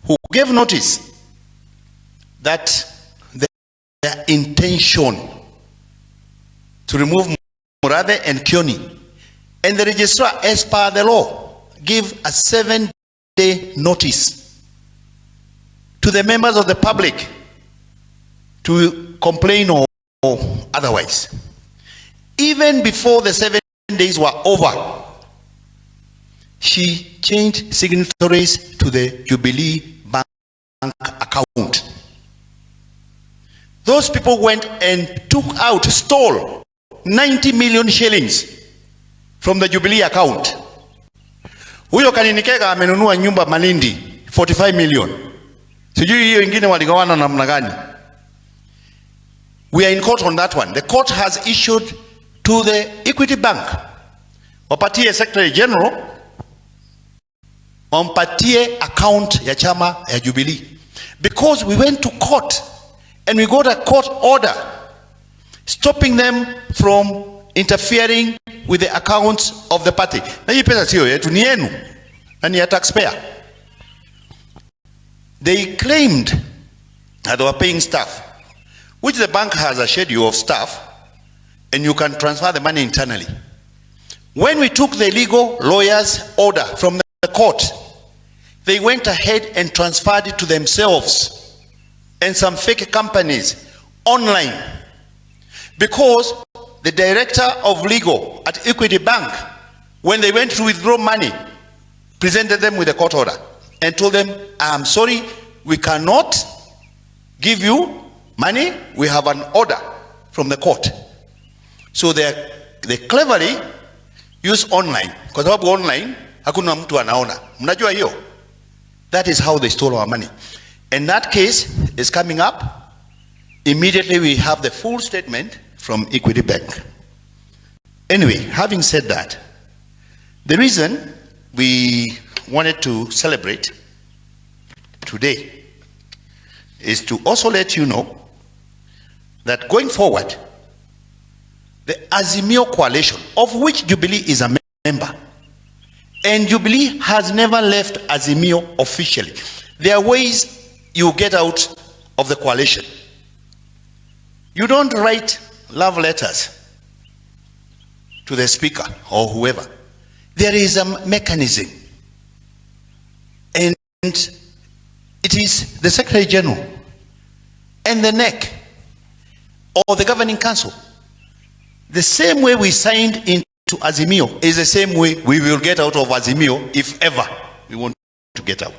who gave notice that their intention to remove Murathe and Kanini. And the registrar, as per the law, give a 7-day notice to the members of the public to complain or otherwise. Even before the 7 days were over, she changed signatories to the Jubilee bank account. Those people went and stole 90 million shillings from the Jubilee account. Huyo Kanini Kega amenunua nyumba Malindi 45 million. Sijui hiyo ingine waligawana namna gani. We are in court on that one. The court has issued to the Equity Bank, wapatie Secretary General, wampatie account ya chama ya Jubilee. Because we went to court and we got a court order stopping them from interfering with the accounts of the party. Na hii pesa sio yetu, ni yenu na ni ya taxpayer. They claimed that they were paying staff, which the bank has a schedule of staff, and you can transfer the money internally. When we took the legal lawyer's order from the court, they went ahead and transferred it to themselves and some fake companies online, because the director of legal at Equity Bank, when they went to withdraw money, presented them with a court order and told them, I'm sorry, we cannot give you money. We have an order from the court. So they cleverly use online. Kwa sababu online hakuna mtu anaona. Mnajua hiyo? That is how they stole our money. And that case is coming up. Immediately we have the full statement from Equity Bank. Anyway, having said that, the reason we wanted to celebrate today is to also let you know that going forward, the Azimio coalition, of which Jubilee is a member, and Jubilee has never left Azimio officially. There are ways you get out of the coalition. You don't write love letters to the speaker or whoever. There is a mechanism, and it is the Secretary General and the NEC or the Governing Council. The same way we signed into Azimio is the same way we will get out of Azimio if ever we want to get out.